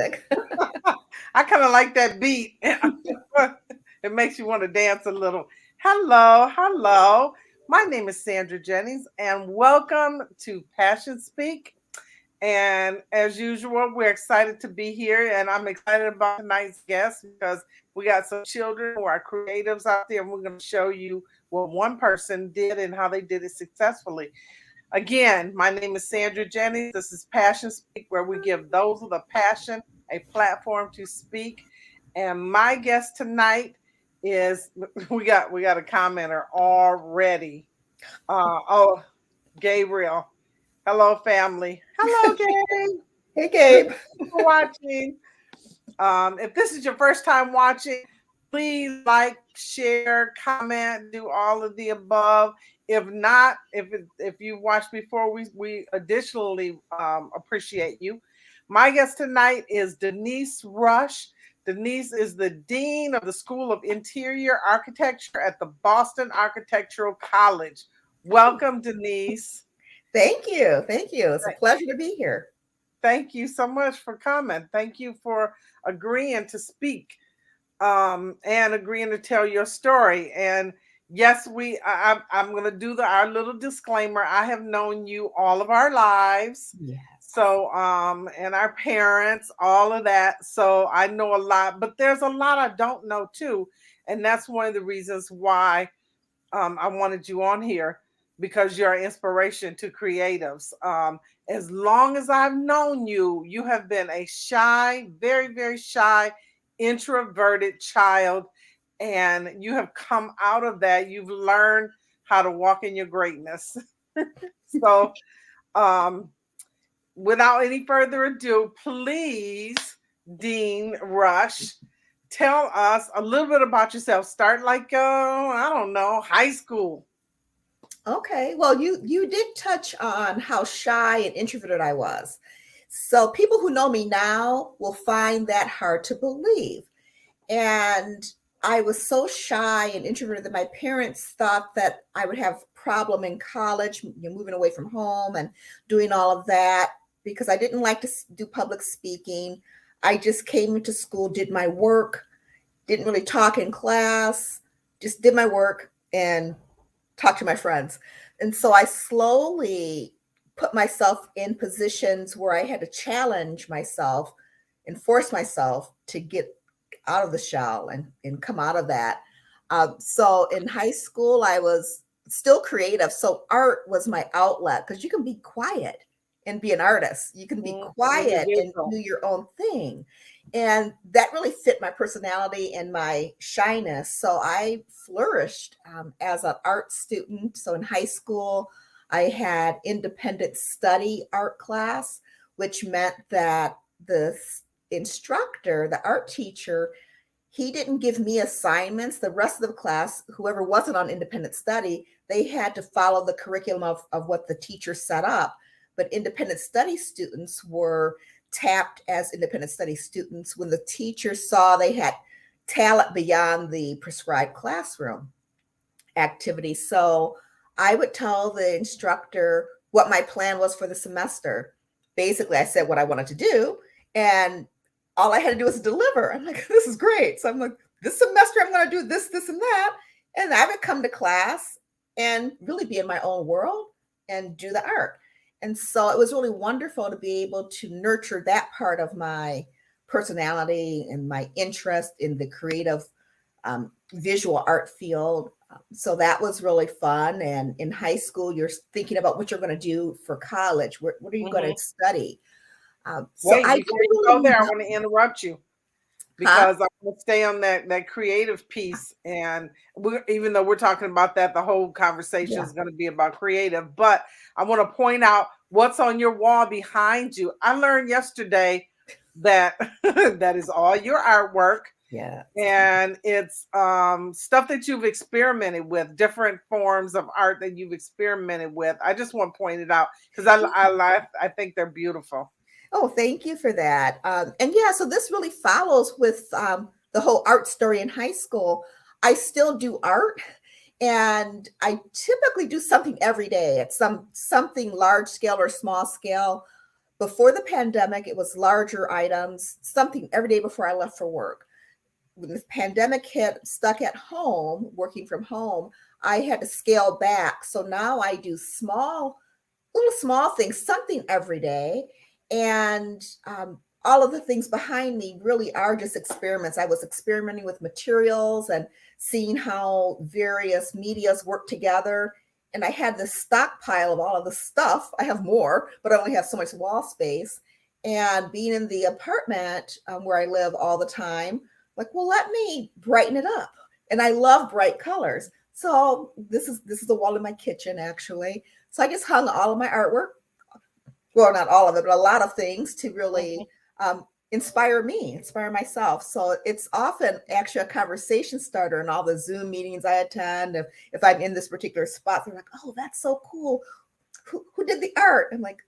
music. I kind of like that beat. It makes you want to dance a little. Hello, hello. My name is Sandra Jennings, and welcome to Passion Speak. And as usual, we're excited to be here, and I'm excited about tonight's guest because we got some children who are creatives out there, and we're going to show you what one person did and how they did it successfully. Again, my name is Sandra Jennings. This is Passion Speak, where we give those with a passion a platform to speak. And my guest tonight is we got a commenter already. Oh, Gabriel. Hello, family. Hello, Gabe. Hey, Gabe. Thank you for watching. If this is your first time watching, please like, share, comment, do all of the above. If not, if you've watched before, we additionally appreciate you. My guest tonight is Denise Rush. Denise is the Dean of the School of Interior Architecture at the Boston Architectural College. Welcome, Denise. Thank you. Thank you. It's a pleasure to be here. Thank you so much for coming. Thank you for agreeing to speak and agreeing to tell your story. And yes, I'm going to do our little disclaimer. I have known you all of our lives. Yeah. So, and our parents, all of that. So I know a lot, but there's a lot I don't know too. And that's one of the reasons why I wanted you on here, because you're an inspiration to creatives. As long as I've known you, you have been a shy, very, very shy, introverted child, and you have come out of that. You've learned how to walk in your greatness. So, without any further ado, please, Dean Rush, tell us a little bit about yourself. Start like, I don't know, high school. Okay. Well, you did touch on how shy and introverted I was. So people who know me now will find that hard to believe. And I was so shy and introverted that my parents thought that I would have problem in college, moving away from home and doing all of that, because I didn't like to do public speaking. I just came into school, did my work, didn't really talk in class, just did my work and talked to my friends. And so I slowly put myself in positions where I had to challenge myself and force myself to get out of the shell and come out of that. So in high school, I was still creative. So art was my outlet, because you can be quiet and be an artist. You can be quiet and do your own thing. And that really fit my personality and my shyness. So I flourished as an art student. So in high school, I had independent study art class, which meant that the instructor, the art teacher, he didn't give me assignments. The rest of the class, whoever wasn't on independent study, they had to follow the curriculum of what the teacher set up. But independent study students were tapped as independent study students when the teacher saw they had talent beyond the prescribed classroom activity. So I would tell the instructor what my plan was for the semester. Basically, I said what I wanted to do, and all I had to do was deliver. I'm like, this is great. So I'm like, this semester I'm going to do this, this, and that. And I would come to class and really be in my own world and do the art. And so it was really wonderful to be able to nurture that part of my personality and my interest in the creative visual art field. So that was really fun. And in high school, you're thinking about what you're going to do for college. What are you going to study? Wait, before you go there, I want to interrupt you, because I want to stay on that creative piece. And even though we're talking about that, the whole conversation is going to be about creative. But I want to point out what's on your wall behind you. I learned yesterday that that is all your artwork. Yeah. And it's stuff that you've experimented with, different forms of art that you've experimented with. I just want to point it out because I think they're beautiful. Oh, thank you for that. And yeah, so this really follows with the whole art story in high school. I still do art, and I typically do something every day at something large scale or small scale. Before the pandemic, it was larger items, something every day before I left for work. When the pandemic hit, stuck at home, working from home, I had to scale back. So now I do little small things, something every day. And all of the things behind me really are just experiments. I was experimenting with materials and seeing how various medias work together. And I had this stockpile of all of the stuff. I have more, but I only have so much wall space. And being in the apartment where I live all the time, like, well, let me brighten it up. And I love bright colors. So this is the wall in my kitchen, actually. So I just hung all of my artwork, well, not all of it, but a lot of things to really inspire myself. So it's often actually a conversation starter in all the Zoom meetings I attend. If I'm in this particular spot, they're like, oh, that's so cool. Who did the art? I'm like,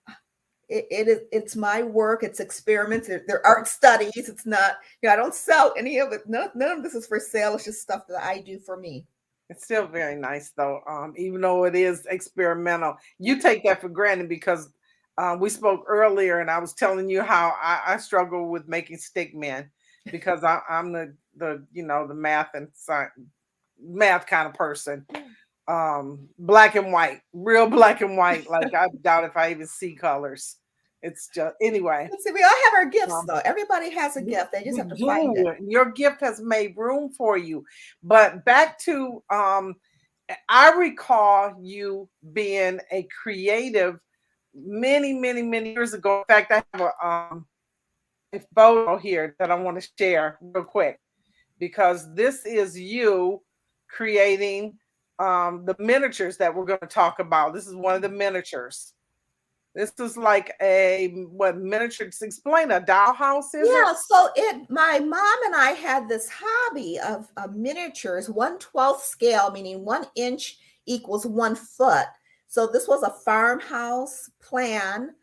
it's my work. It's experiments. They're art studies. It's not, I don't sell any of it. None of this is for sale. It's just stuff that I do for me. It's still very nice though, even though it is experimental. You take that for granted because we spoke earlier and I was telling you how I struggle with making stick men because I'm the math and science, math kind of person. Black and white, real black and white. Like I doubt if I even see colors. It's just anyway. See, we all have our gifts though. Everybody has a gift. They just have to find it. Your gift has made room for you. But back to I recall you being a creative many, many, many years ago. In fact, I have a photo here that I want to share real quick because this is you creating the miniatures that we're going to talk about. This is one of the miniatures. This is like what miniature? Explain a dollhouse is it? So my mom and I had this hobby of miniatures, 1/12 scale, meaning 1 inch equals 1 foot. So this was a farmhouse plan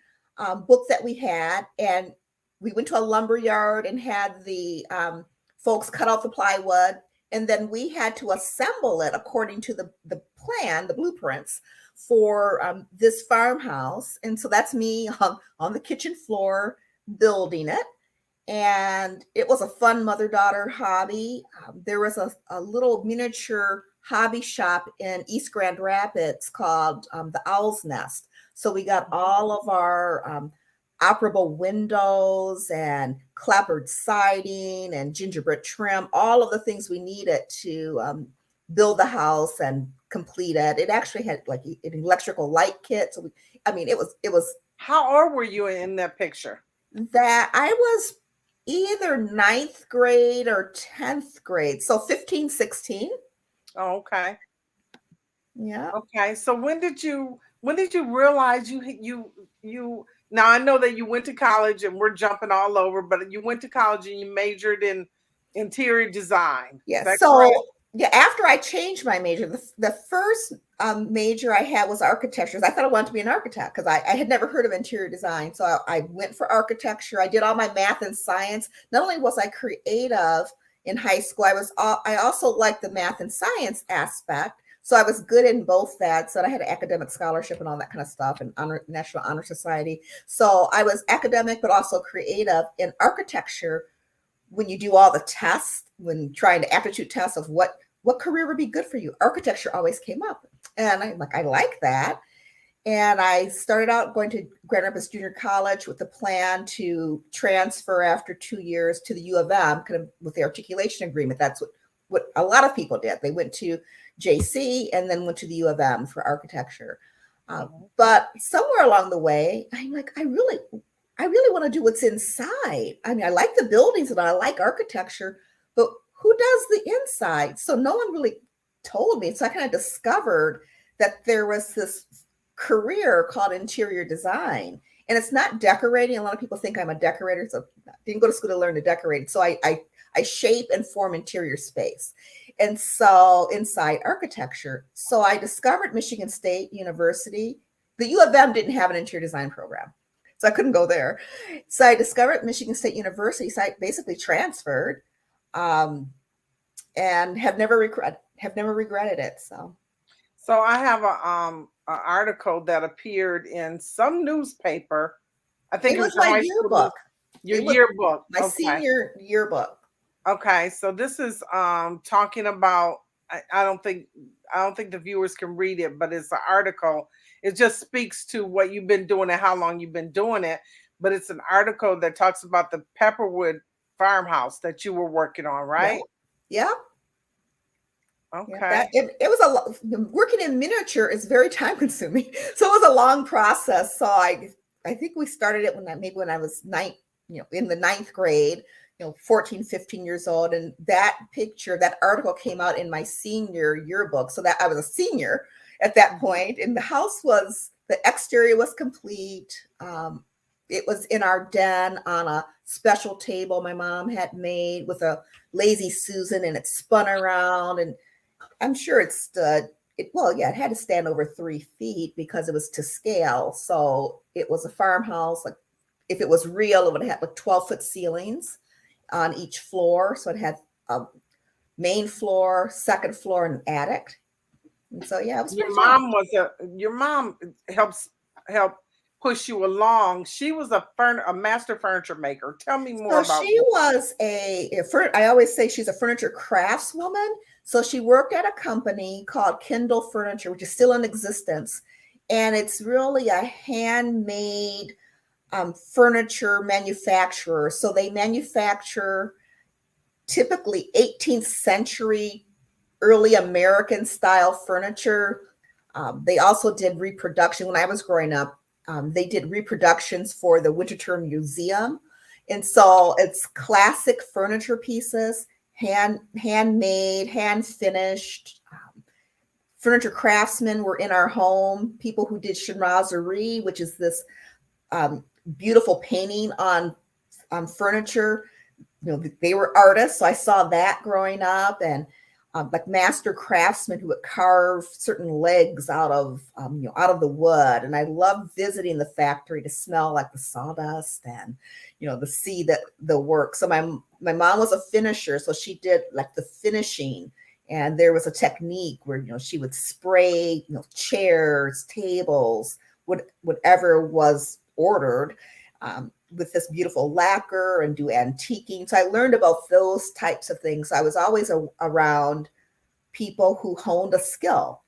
book that we had, and we went to a lumber yard and had the folks cut out the plywood, and then we had to assemble it according to the plan, the blueprints for this farmhouse. And so that's me on the kitchen floor building it. And it was a fun mother-daughter hobby. There was a little miniature hobby shop in East Grand Rapids called the Owl's Nest. So we got all of our operable windows and clapboard siding and gingerbread trim, all of the things we needed to build the house and complete it. It actually had like an electrical light kit. So it was. How old were you in that picture? That I was either 9th grade or 10th grade. So 15, 16. Oh, okay. Yeah. Okay. So when did you realize you now I know that you went to college and we're jumping all over, but you went to college and you majored in interior design. Yeah. So after I changed my major, the first major I had was architecture. I thought I wanted to be an architect because I had never heard of interior design. So I went for architecture. I did all my math and science. Not only was I creative in high school, I also liked the math and science aspect. So I was good in both that. So I had an academic scholarship and all that kind of stuff and National Honor Society. So I was academic, but also creative in architecture. When you do all the tests, when trying to aptitude tests of what career would be good for you, architecture always came up. And I'm like, I like that. And I started out going to Grand Rapids Junior College with the plan to transfer after 2 years to the U of M, kind of with the articulation agreement. That's what a lot of people did. They went to JC and then went to the U of M for architecture. But somewhere along the way, I'm like, I really want to do what's inside. I mean, I like the buildings and I like architecture, but who does the inside? So no one really told me. So I kind of discovered that there was this career called interior design. And it's not decorating. A lot of people think I'm a decorator. So I didn't go to school to learn to decorate. So I shape and form interior space. And so inside architecture. So I discovered Michigan State University. The U of M didn't have an interior design program. So I couldn't go there. So I discovered Michigan State University. So I basically transferred and have never regretted it. So I have an article that appeared in some newspaper I think It it was was your my high school, yearbook. your It was yearbook. my Okay. senior yearbook. Okay, so this is talking about I don't think the viewers can read it, but it's an article. It just speaks to what you've been doing and how long you've been doing it. But it's an article that talks about the Pepperwood farmhouse that you were working on, Yeah. right? Yeah. Yeah, that Okay. it was a working in miniature is very time consuming. So it was a long process. So I think we started it when I was in the ninth grade, 14, 15 years old. And that article came out in my senior yearbook. So that I was a senior at that point. And the exterior was complete. It was in our den on a special table my mom had made with a lazy Susan, and it spun around, and I'm sure it stood. It had to stand over 3 feet because it was to scale. So it was a farmhouse. Like if it was real, it would have like 12-foot ceilings on each floor. So it had a main floor, second floor, and an attic. And so yeah, it was pretty fun. Your mom help push you along. She was a master furniture maker. Tell me more So about she was I always say she's a furniture craftswoman. So she worked at a company called Kindle Furniture, which is still in existence. And it's really a handmade furniture manufacturer. So they manufacture typically 18th century, early American style furniture. They also did reproduction when I was growing up. They did reproductions for the Winterthur Museum. And so it's classic furniture pieces, handmade, hand finished. Furniture craftsmen were in our home, people who did chinoiserie, which is this beautiful painting on furniture. They were artists, so I saw that growing up, and like master craftsmen who would carve certain legs out of the wood. And I loved visiting the factory to smell like the sawdust and to see the work. So my mom was a finisher, so she did like the finishing. And there was a technique where she would spray chairs, tables, whatever was ordered, with this beautiful lacquer, and do antiquing. So I learned about those types of things. I was always around people who honed a skill,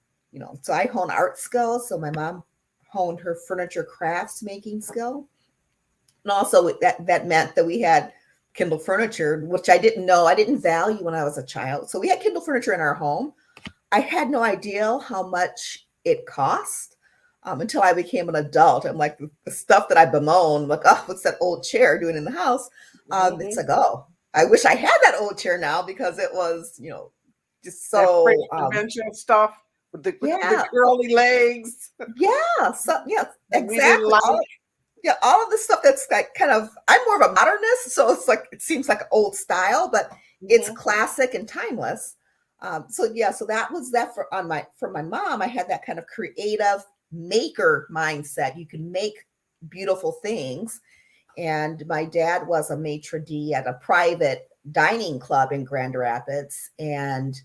So I honed art skills. So my mom honed her furniture crafts making skill. And also that meant that we had Kindle furniture, which I didn't know, I didn't value when I was a child. So we had Kindle furniture in our home. I had no idea how much it cost. Until I became an adult. I'm like, the stuff that I bemoan, like, oh, what's that old chair doing in the house? It's like, oh, I wish I had that old chair now, because it was, just that French so, convention stuff with the yeah, curly legs yeah, so yeah, that we didn't exactly. like. All of the stuff that's like kind of, I'm more of a modernist, so it's like, it seems like old style, but it's classic and timeless. So that was that for my mom. I had that kind of creative maker mindset. You can make beautiful things. And my dad was a maitre d' at a private dining club in Grand Rapids, and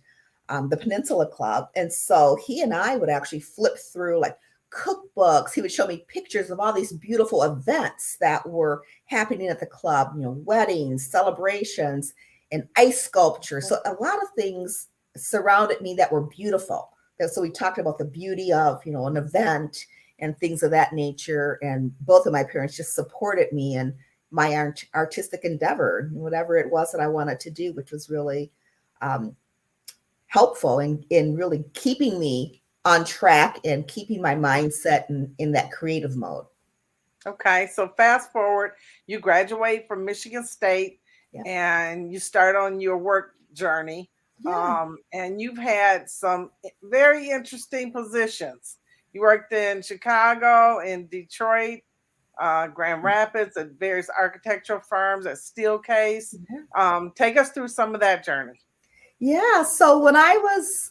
the Peninsula Club. And so he and I would actually flip through like cookbooks. He would show me pictures of all these beautiful events that were happening at the club, weddings, celebrations, and ice sculpture. So a lot of things surrounded me that were beautiful. So we talked about the beauty of, an event and things of that nature. And both of my parents just supported me in my artistic endeavor, whatever it was that I wanted to do, which was really helpful in really keeping me on track and keeping my mindset in that creative mode. Okay, so fast forward, you graduate from Michigan State, and you start on your work journey. And you've had some very interesting positions. You worked in Chicago, in Detroit, Grand Rapids, at various architectural firms, at Steelcase. Take us through some of that journey. Yeah. So when I was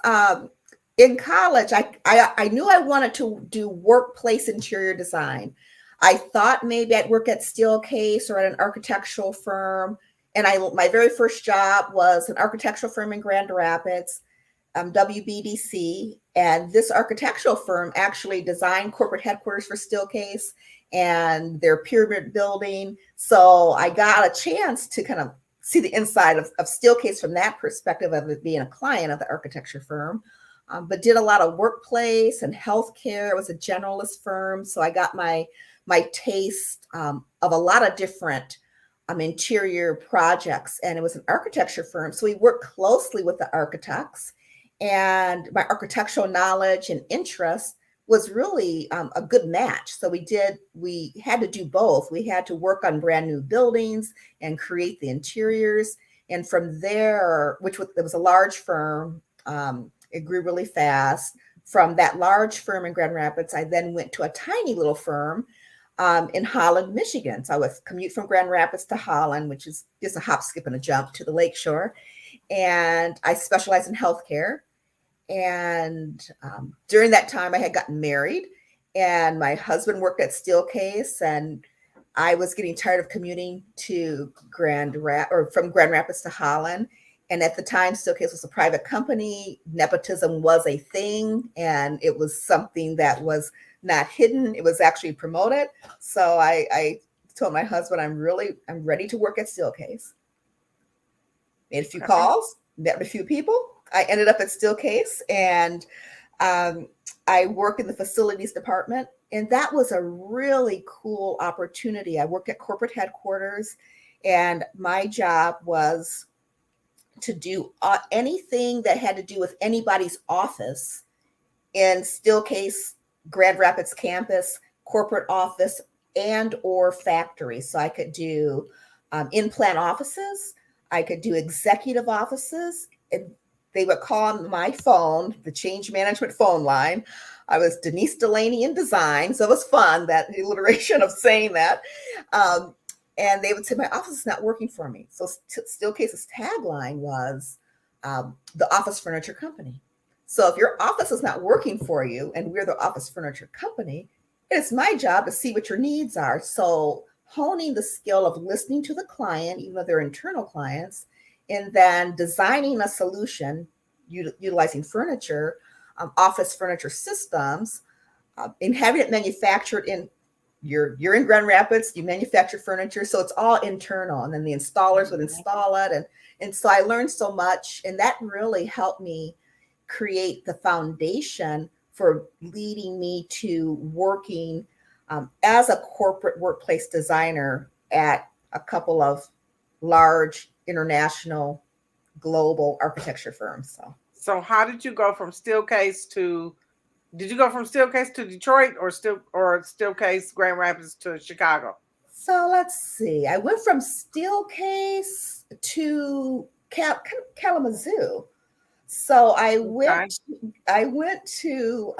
in college, I knew I wanted to do workplace interior design. I thought maybe I'd work at Steelcase or at an architectural firm. And my very first job was an architectural firm in Grand Rapids. WBDC, and this architectural firm actually designed corporate headquarters for Steelcase and their pyramid building. So I got a chance to kind of see the inside of Steelcase from that perspective of it being a client of the architecture firm, but did a lot of workplace and healthcare. It was a generalist firm, so I got my taste of a lot of different interior projects, and it was an architecture firm. So we worked closely with the architects, and my architectural knowledge and interest was really a good match. So we had to do both. We had to work on brand new buildings and create the interiors. And from there, it was a large firm, it grew really fast. From that large firm in Grand Rapids, I then went to a tiny little firm in Holland, Michigan. So I would commute from Grand Rapids to Holland, which is just a hop, skip, and a jump to the lakeshore. And I specialized in healthcare. And during that time, I had gotten married, and my husband worked at Steelcase, and I was getting tired of commuting to from Grand Rapids to Holland. And at the time, Steelcase was a private company. Nepotism was a thing, and it was something that was not hidden. It was actually promoted. So I told my husband, I'm ready to work at Steelcase. Made a few calls, met a few people. I ended up at Steelcase, and I work in the facilities department. And that was a really cool opportunity. I worked at corporate headquarters, and my job was to do anything that had to do with anybody's office in Steelcase Grand Rapids campus, corporate office, and or factory. So I could do in-plant offices. I could do executive offices. And they would call on my phone, the change management phone line. I was Denise Delaney in design. So it was fun, that alliteration of saying that. And they would say, my office is not working for me. So Steelcase's tagline was the office furniture company. So if your office is not working for you, and we're the office furniture company, it's my job to see what your needs are. So honing the skill of listening to the client, even though they're internal clients, and then designing a solution utilizing furniture, office furniture systems, and having it manufactured in, you're in Grand Rapids, you manufacture furniture, so it's all internal, and then the installers would install it. And so I learned so much, and that really helped me create the foundation for leading me to working as a corporate workplace designer at a couple of large international global architecture firms. So how did you go from Steelcase to Detroit, or Steelcase Grand Rapids to Chicago? So let's see. I went from Steelcase to Kalamazoo. So I went to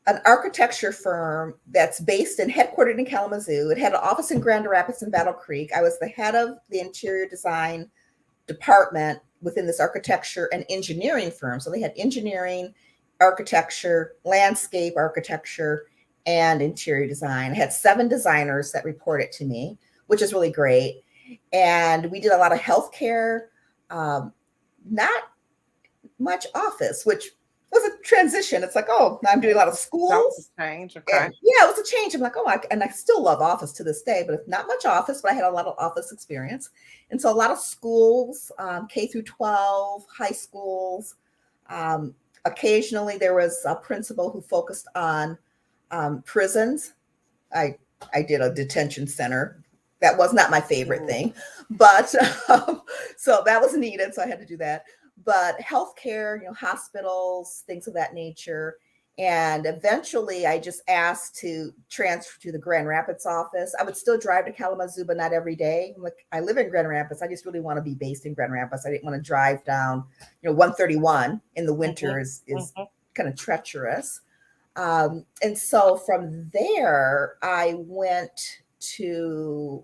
an architecture firm that's headquartered in Kalamazoo. It had an office in Grand Rapids and Battle Creek. I was the head of the interior design department within this architecture and engineering firm. So they had engineering, architecture, landscape architecture, and interior design. I had 7 designers that reported to me, which is really great. And we did a lot of healthcare, not much office, which was a transition. It's like, oh, now I'm doing a lot of schools. That was a change, okay. Yeah, it was a change. I'm like, and I still love office to this day, but not much office, but I had a lot of office experience. And so a lot of schools, K through 12, high schools. Occasionally there was a principal who focused on prisons. I did a detention center. That was not my favorite thing, but so that was needed. So I had to do that. But healthcare, hospitals, things of that nature. And eventually I just asked to transfer to the Grand Rapids office. I would still drive to Kalamazoo, but not every day. Like, I live in Grand Rapids. I just really want to be based in Grand Rapids. I didn't want to drive down, 131 in the winter is kind of treacherous. And so from there, I went to,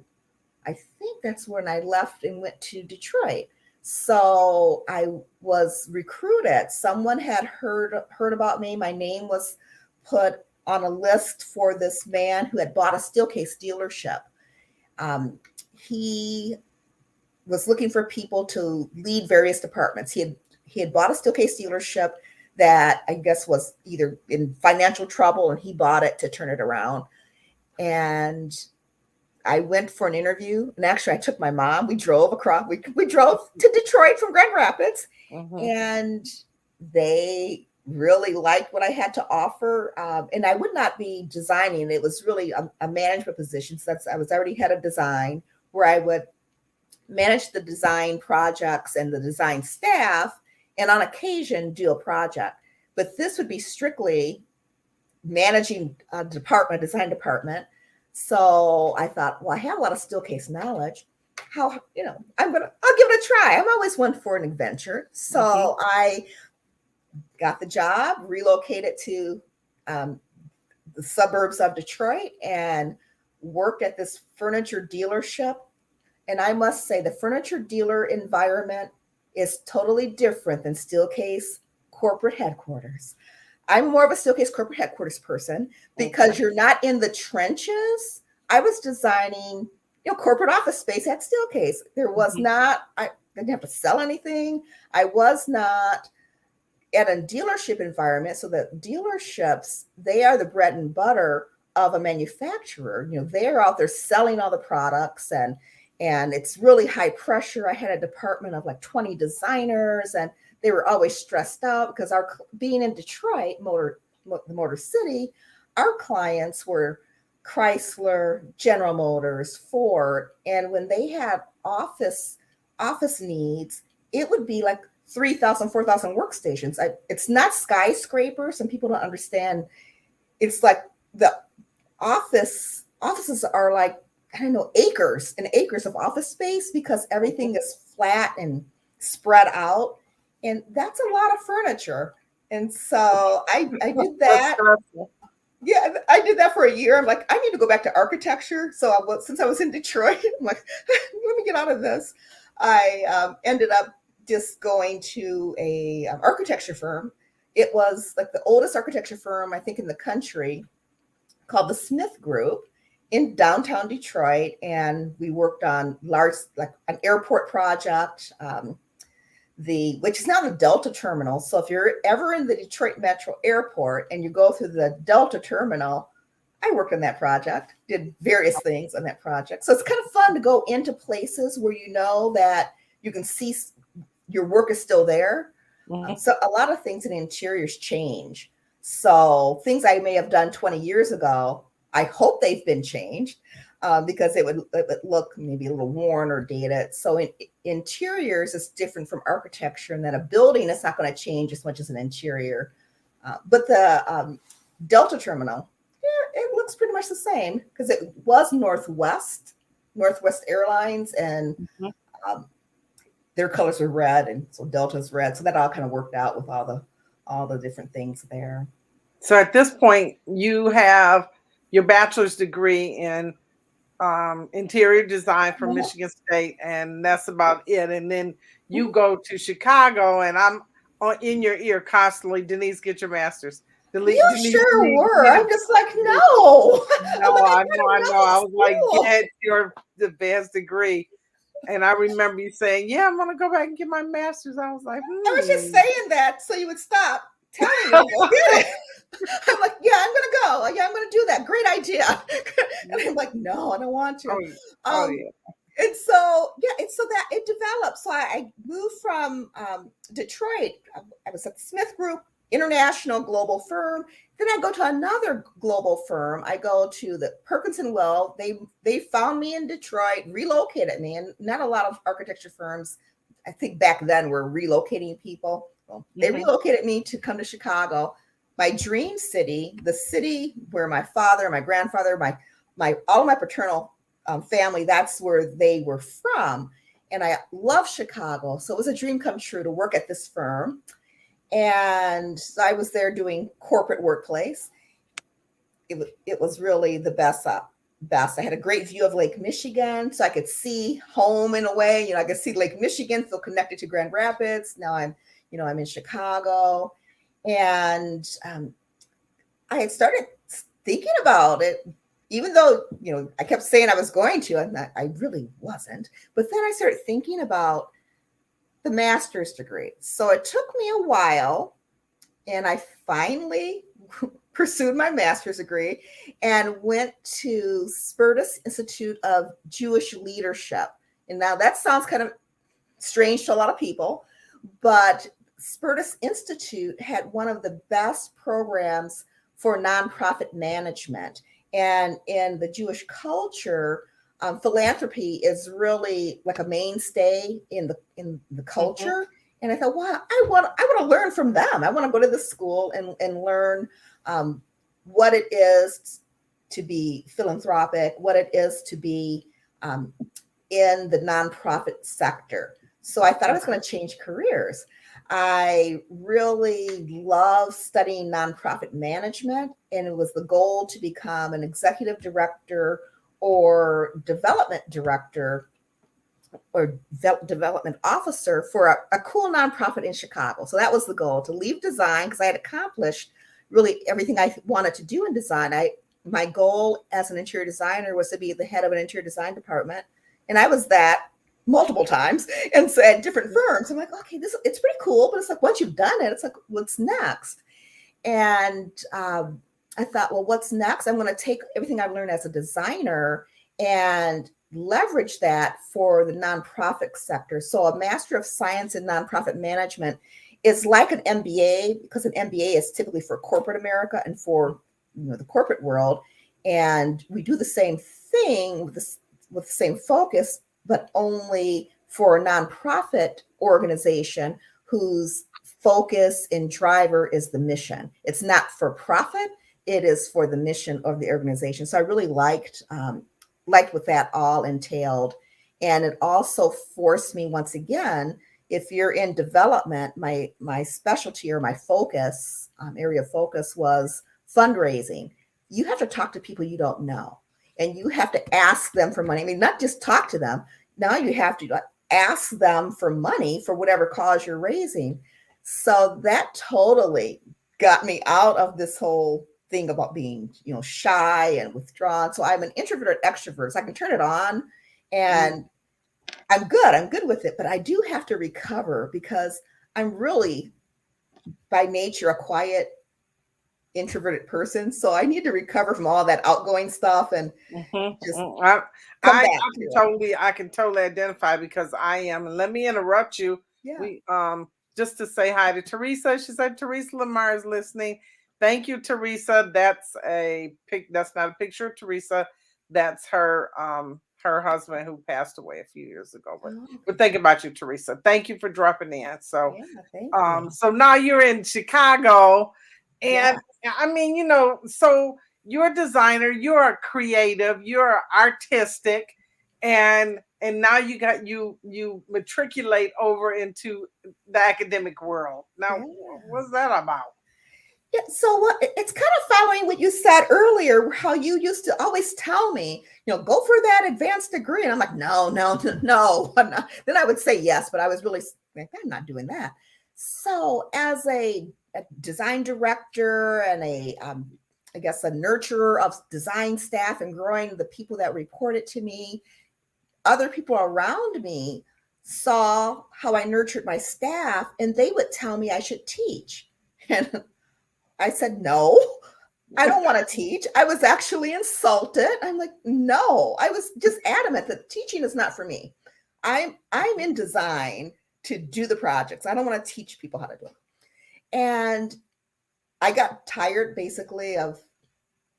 I think that's when I left and went to Detroit. So I was recruited. Someone had heard about me. My name was put on a list for this man who had bought a Steelcase dealership. He was looking for people to lead various departments. He he had bought a Steelcase dealership that I guess was either in financial trouble, and he bought it to turn it around. And I went for an interview, and actually I took my mom. We drove across. We drove to Detroit from Grand Rapids, and they really liked what I had to offer. And I would not be designing. It was really a management position. So I was already head of design, where I would manage the design projects and the design staff, and on occasion do a project. But this would be strictly managing a department, design department. So I thought, well, I have a lot of Steelcase knowledge. I'll give it a try. I'm always one for an adventure. So I got the job, relocated to the suburbs of Detroit, and worked at this furniture dealership. And I must say, the furniture dealer environment is totally different than Steelcase corporate headquarters. I'm more of a Steelcase corporate headquarters person because you're not in the trenches. I was designing, corporate office space at Steelcase. There was not, I didn't have to sell anything. I was not at a dealership environment. So the dealerships, they are the bread and butter of a manufacturer. They're out there selling all the products, and it's really high pressure. I had a department of like 20 designers, and they were always stressed out because being in Detroit, the Motor City, our clients were Chrysler, General Motors, Ford. And when they had office needs, it would be like 3,000, 4,000 workstations. It's not skyscrapers, and people don't understand. It's like the offices are like, I don't know, acres and acres of office space, because everything is flat and spread out. And that's a lot of furniture. And so I did that. Yeah, I did that for a year. I'm like, I need to go back to architecture. So since I was in Detroit, I'm like, let me get out of this. I ended up just going to a architecture firm. It was like the oldest architecture firm, I think, in the country, called the Smith Group, in downtown Detroit. And we worked on large, like an airport project, which is now the Delta Terminal. So if you're ever in the Detroit Metro Airport and you go through the Delta Terminal, I worked on that project, did various things on that project. So it's kind of fun to go into places where you know that you can see your work is still there. So a lot of things in interiors change. So things I may have done 20 years ago, I hope they've been changed, because it would look maybe a little worn or dated. So in interiors, it's different from architecture, and that a building is not going to change as much as an interior. But the Delta Terminal, it looks pretty much the same, because it was Northwest Airlines, and their colors are red, and so Delta's red. So that all kind of worked out with all the different things there. So at this point, you have your bachelor's degree in interior design from Michigan State, and that's about it. And then you go to Chicago, and I'm in your ear constantly, Denise, get your master's. Denise, were. I'm just like, no. I know. I was like, get your advanced degree. And I remember you saying, yeah, I'm going to go back and get my master's. I was like, I was just saying that so you would stop telling me to go get it. I'm like, yeah, I'm going to go. Yeah, I'm going to do that. Great idea. And I'm like, no, I don't want to. And so that it developed. So I moved from Detroit. I was at the Smith Group, international global firm. Then I go to another global firm. I go to the Perkins and Will. They found me in Detroit, relocated me, and not a lot of architecture firms, I think back then, were relocating people. Well, they relocated me to come to Chicago, my dream city, the city where my father, my grandfather, all of my paternal family, that's where they were from. And I love Chicago. So it was a dream come true to work at this firm. And so I was there doing corporate workplace. It was really the best. I had a great view of Lake Michigan, so I could see home in a way. I could see Lake Michigan, feel connected to Grand Rapids. Now I'm in Chicago, and I had started thinking about it, even though I kept saying I was going to, and I really wasn't. But then I started thinking about the master's degree. So it took me a while, and I finally pursued my master's degree and went to Spertus Institute of Jewish Leadership. And now that sounds kind of strange to a lot of people, but Spertus Institute had one of the best programs for nonprofit management. And in the Jewish culture, philanthropy is really like a mainstay in the culture. Mm-hmm. And I thought, wow, I want to learn from them. I want to go to this school and learn what it is to be philanthropic, what it is to be in the nonprofit sector. So I thought I was going to change careers. I really love studying nonprofit management, and it was the goal to become an executive director or development director or development officer for a cool nonprofit in Chicago. So that was the goal, to leave design, because I had accomplished really everything I wanted to do in design. My goal as an interior designer was to be the head of an interior design department. And I was that multiple times, and so at different firms. I'm like, okay, it's pretty cool, but it's like, once you've done it, it's like, what's next? And I thought, well, what's next? I'm going to take everything I've learned as a designer and leverage that for the nonprofit sector. So a Master of Science in Nonprofit Management is like an MBA, because an MBA is typically for corporate America and for the corporate world. And we do the same thing with the same focus, but only for a nonprofit organization whose focus and driver is the mission. It's not for profit. It is for the mission of the organization. So I really liked what that all entailed. And it also forced me, once again, if you're in development, my specialty or my focus, area of focus was fundraising. You have to talk to people you don't know, and you have to ask them for money. I mean, not just talk to them. Now you have to ask them for money for whatever cause you're raising. So that totally got me out of this whole thing about being, shy and withdrawn. So I'm an introverted extrovert. So I can turn it on and I'm good with it, but I do have to recover, because I'm really by nature a quiet, introverted person. So I need to recover from all that outgoing stuff and just I can totally identify, because I am. And let me interrupt you. Yeah. We just to say hi to Teresa. She said Teresa Lamar is listening. Thank you, Teresa. That's not a picture of Teresa. That's her husband, who passed away a few years ago. But we're thinking about you, Teresa. Thank you for dropping in. So thank you. So now you're in Chicago. And I mean, so you're a designer, you're a creative, you're artistic, and now you matriculate over into the academic world. Now, what's that about? Yeah, so it's kind of following what you said earlier, how you used to always tell me, go for that advanced degree. And I'm like, no. Then I would say yes, but I was really like, I'm not doing that. So as a design director and a nurturer of design staff and growing the people that reported to me, other people around me saw how I nurtured my staff, and they would tell me I should teach. And I said, no, I don't want to teach. I was actually insulted. I'm like, no, I was just adamant that teaching is not for me. I'm in design to do the projects. I don't want to teach people how to do it. And I got tired basically of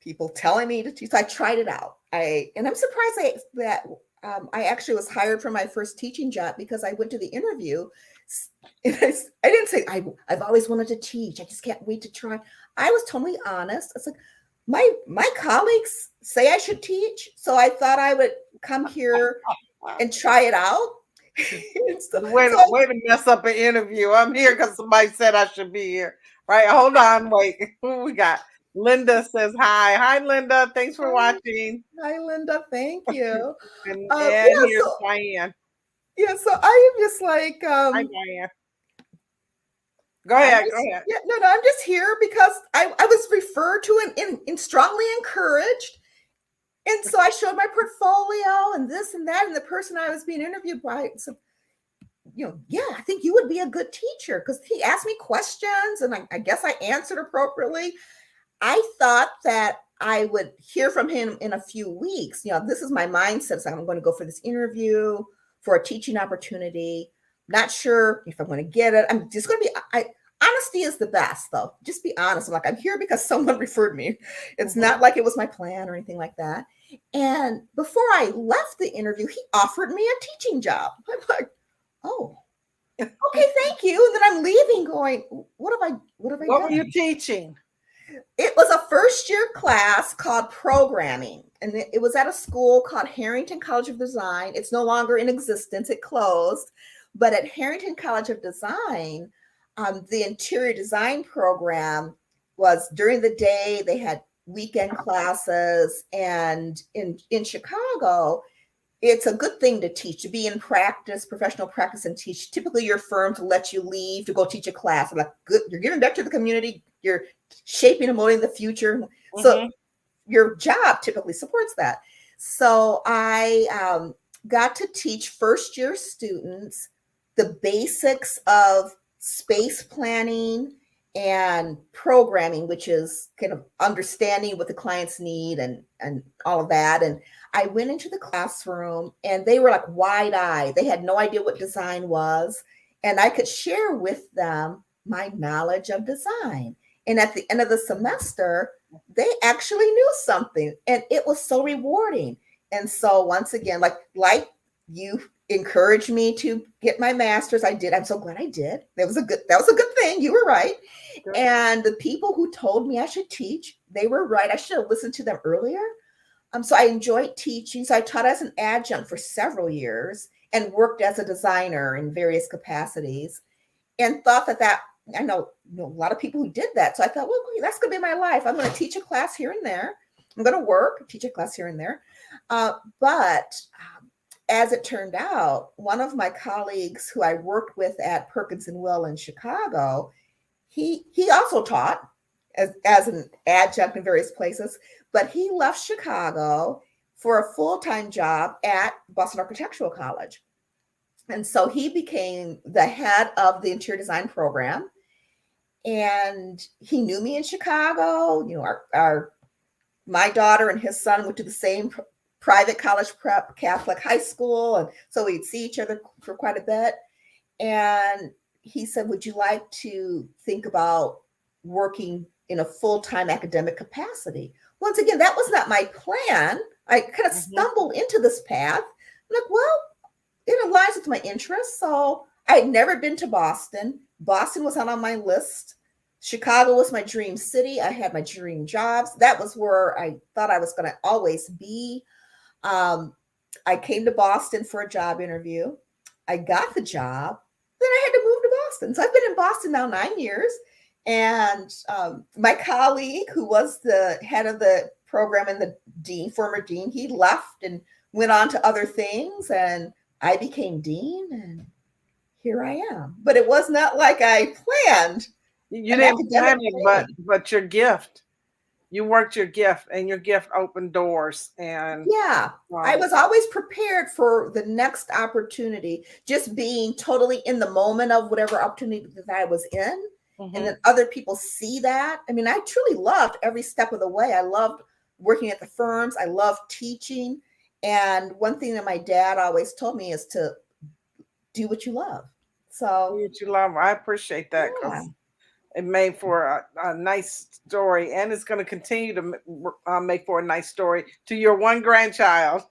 people telling me to teach. So I tried it out. And I'm surprised that I actually was hired for my first teaching job, because I went to the interview and I didn't say I've always wanted to teach. I just can't wait to try. I was totally honest. It's like, my colleagues say I should teach, so I thought I would come here and try it out. Way to mess up an interview. I'm here because somebody said I should be here. Right? Hold on, wait. Who we got? Linda says hi. Hi, Linda. Thanks for watching. Hi, Linda. Thank you. and here's Diane. Yeah, so I am just like, hi, Diane. Go ahead. Yeah, no, I'm just here because I was referred to and strongly encouraged. And so I showed my portfolio and this and that, and the person I was being interviewed by said, yeah, I think you would be a good teacher, because he asked me questions and I guess I answered appropriately. I thought that I would hear from him in a few weeks. This is my mindset. So I'm going to go for this interview for a teaching opportunity. Not sure if I'm going to get it. I'm just going to be, honesty is the best, though. Just be honest. I'm like, I'm here because someone referred me. It's not like it was my plan or anything like that. And before I left the interview, he offered me a teaching job. I'm like, oh, okay, thank you. And then I'm leaving going, what have I What done? were you teaching? It was a first-year class called programming, and it was at a school called Harrington College of Design. It's no longer in existence. It closed. But at Harrington College of Design, the interior design program was during the day. They had weekend classes, and in Chicago, it's a good thing to teach, to be in practice, professional practice, and teach. Typically, your firm to let you leave to go teach a class. Like, good, you're giving back to the community. You're shaping and molding the future. So your job typically supports that. So I got to teach first-year students the basics of space planning and programming, which is kind of understanding what the clients need and all of that. And I went into the classroom and they were like wide-eyed. They had no idea what design was. And I could share with them my knowledge of design. And at the end of the semester, they actually knew something. And it was so rewarding. And so once again, like you encouraged me to get my master's. I did. I'm so glad I did. That was a good thing. You were right. Good. And the people who told me I should teach, they were right. I should have listened to them earlier. So I enjoyed teaching. So I taught as an adjunct for several years and worked as a designer in various capacities, and thought that I know a lot of people who did that. So I thought, well, that's going to be my life. I'm going to teach a class here and there. I'm going to work, teach a class here and there. But as it turned out, one of my colleagues who I worked with at Perkins and Will in Chicago, he also taught as an adjunct in various places, but he left Chicago for a full-time job at Boston Architectural College. And so he became the head of the interior design program. And he knew me in Chicago. My daughter and his son went to the same private college prep Catholic high school. And so we'd see each other for quite a bit. And he said, would you like to think about working in a full-time academic capacity? Once again, that was not my plan. I kind of stumbled into this path. I'm like, well, it aligns with my interests. So I had never been to Boston. Boston was not on my list. Chicago was my dream city. I had my dream jobs. That was where I thought I was going to always be. I came to Boston for a job interview. I got the job. Then I had to move to Boston. So I've been in Boston now 9 years. And my colleague, who was the head of the program and the dean, former dean, he left and went on to other things. And I became dean, and here I am. But it was not like I planned. You didn't plan it, but your gift. You worked your gift, and your gift opened doors. And yeah, I was always prepared for the next opportunity, just being totally in the moment of whatever opportunity that I was in. And then other people see that. I mean, I truly loved every step of the way. I loved working at the firms. I loved teaching. And one thing that my dad always told me is to do what you love. So do what you love. I appreciate that, because it made for a nice story, and it's going to continue to make for a nice story to your one grandchild.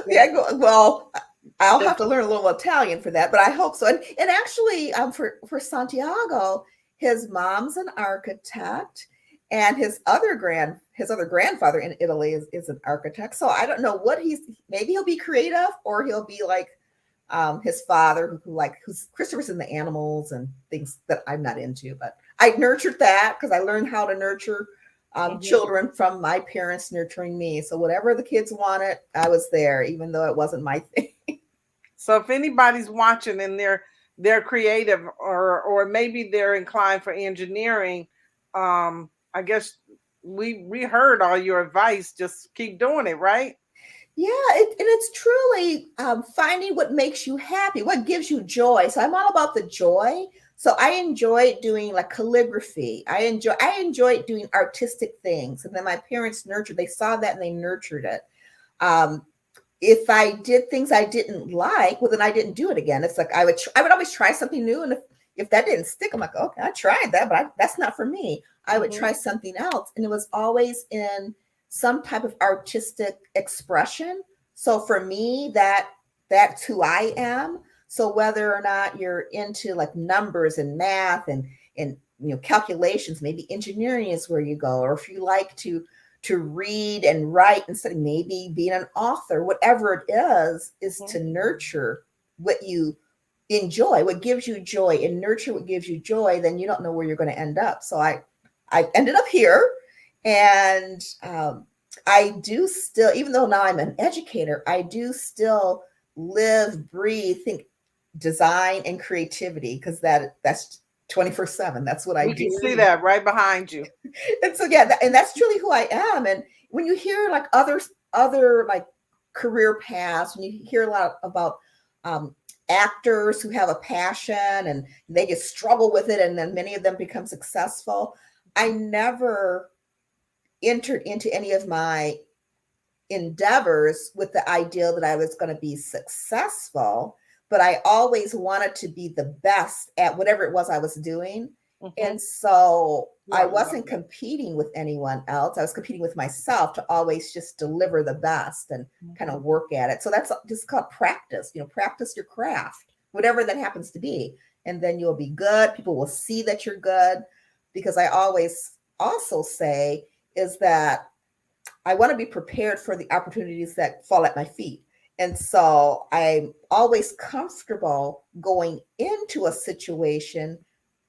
Yeah, well, I'll have to learn a little Italian for that, but I hope so. And actually, for Santiago, his mom's an architect, and his other grandfather in Italy is an architect. So I don't know what maybe he'll be creative, or he'll be like his father, who's Christopher's in the animals and things that I'm not into. But I nurtured that because I learned how to nurture children from my parents nurturing me. So whatever the kids wanted, I was there, even though it wasn't my thing. So if anybody's watching and they're creative, or maybe they're inclined for engineering, I guess we heard all your advice. Just keep doing it, right? and it's truly finding what makes you happy, what gives you joy. So I'm all about the joy. So I enjoy doing like calligraphy. I enjoy doing artistic things. And then my parents they saw that and they nurtured it. Um, if I did things I didn't like, well, then I didn't do it again. It's like I would always try something new, and if that didn't stick, I'm like, okay, I tried that, but that's not for me. I would try something else, and it was always in some type of artistic expression. So for me, that's who I am. So whether or not you're into like numbers and math and calculations, maybe engineering is where you go, or if you like to read and write instead of maybe being an author, whatever it is to nurture what you enjoy, what gives you joy, and nurture what gives you joy, then you don't know where you're going to end up. So I ended up here, and I do still, even though now I'm an educator, I do still live, breathe, think design and creativity, because that's 24/7. That's what I do. We can see that right behind you. And so yeah, and that's truly who I am. And when you hear like other like career paths, when you hear a lot about actors who have a passion and they just struggle with it, and then many of them become successful, I never entered into any of my endeavors with the idea that I was going to be successful, but I always wanted to be the best at whatever it was I was doing. And so I wasn't competing with anyone else. I was competing with myself to always just deliver the best and kind of work at it. So that's just called practice, practice your craft, whatever that happens to be. And then you'll be good. People will see that you're good, because I always also say is that I want to be prepared for the opportunities that fall at my feet. And so I'm always comfortable going into a situation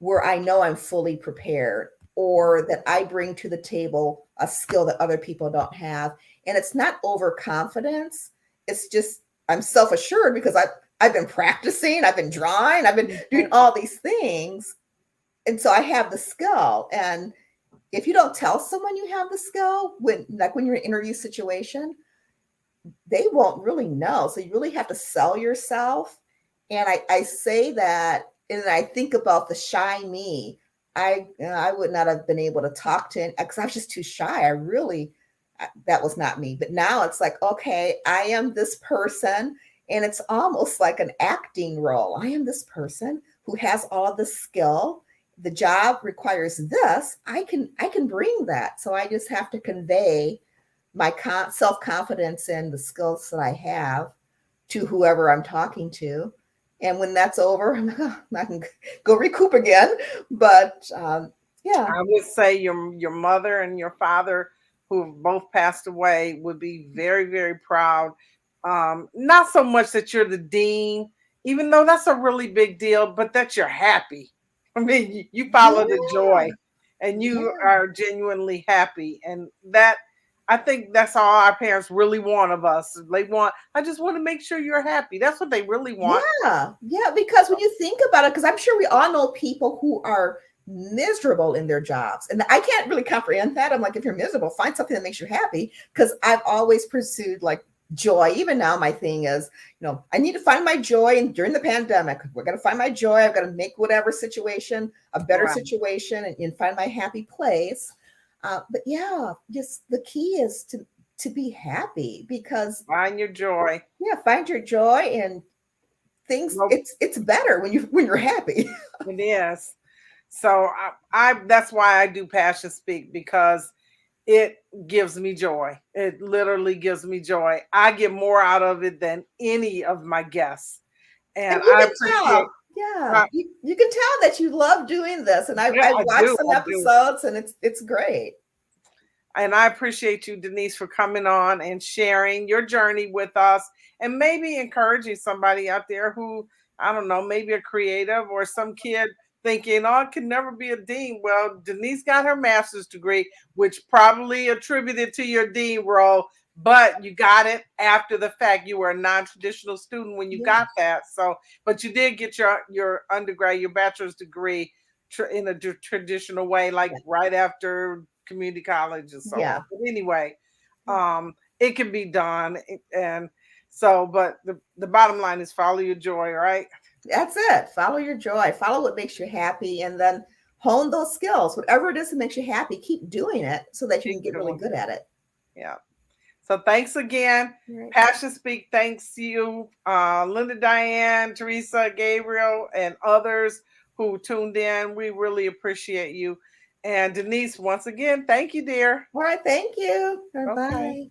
where I know I'm fully prepared, or that I bring to the table a skill that other people don't have. And it's not overconfidence. It's just I'm self-assured because I've been practicing, I've been drawing, I've been doing all these things. And so I have the skill. And if you don't tell someone you have the skill, when you're in an interview situation, they won't really know. So you really have to sell yourself. And I say that, and I think about the shy me. I would not have been able to talk to, because I was just too shy. That was not me. But now it's like, okay, I am this person, and it's almost like an acting role. I am this person who has all the skill. The job requires this. I can bring that. So I just have to convey my self-confidence and the skills that I have to whoever I'm talking to. And when that's over, I can go recoup again. But yeah. I would say your mother and your father, who have both passed away, would be very, very proud. Not so much that you're the dean, even though that's a really big deal, but that you're happy. I mean, you follow the joy, and you are genuinely happy. And that, I think that's all our parents really want of us. I just want to make sure you're happy. That's what they really want. Yeah, because when you think about it, because I'm sure we all know people who are miserable in their jobs. And I can't really comprehend that. I'm like, if you're miserable, find something that makes you happy, because I've always pursued like joy. Even now, my thing is, I need to find my joy. And during the pandemic, we're going to find my joy. I've got to make whatever situation a better situation, and find my happy place. But yeah, just the key is to be happy, because find your joy. Yeah, find your joy, and things. It's better when you're happy. It is. So I that's why I do Passion Speak, because it gives me joy. It literally gives me joy. I get more out of it than any of my guests, and I appreciate. Yeah, you can tell that you love doing this, and I watched some episodes, and it's great. And I appreciate you, Denise, for coming on and sharing your journey with us, and maybe encouraging somebody out there who, I don't know, maybe a creative or some kid thinking, oh, I can never be a dean. Well, Denise got her master's degree, which probably attributed to your dean role, but you got it after the fact. You were a non-traditional student when you got that. So, but you did get your undergrad, your bachelor's degree in a traditional way, like right after community college and so on. But anyway, it can be done. And so, but the bottom line is follow your joy, right? That's it. Follow your joy. Follow what makes you happy, and then hone those skills. Whatever it is that makes you happy, keep doing it so that you can get really good at it. Yeah. So thanks again. Right. Passion Speak, thanks to you, Linda, Diane, Teresa, Gabriel, and others who tuned in. We really appreciate you. And Denise, once again, thank you, dear. All right. Thank you. Okay. Bye.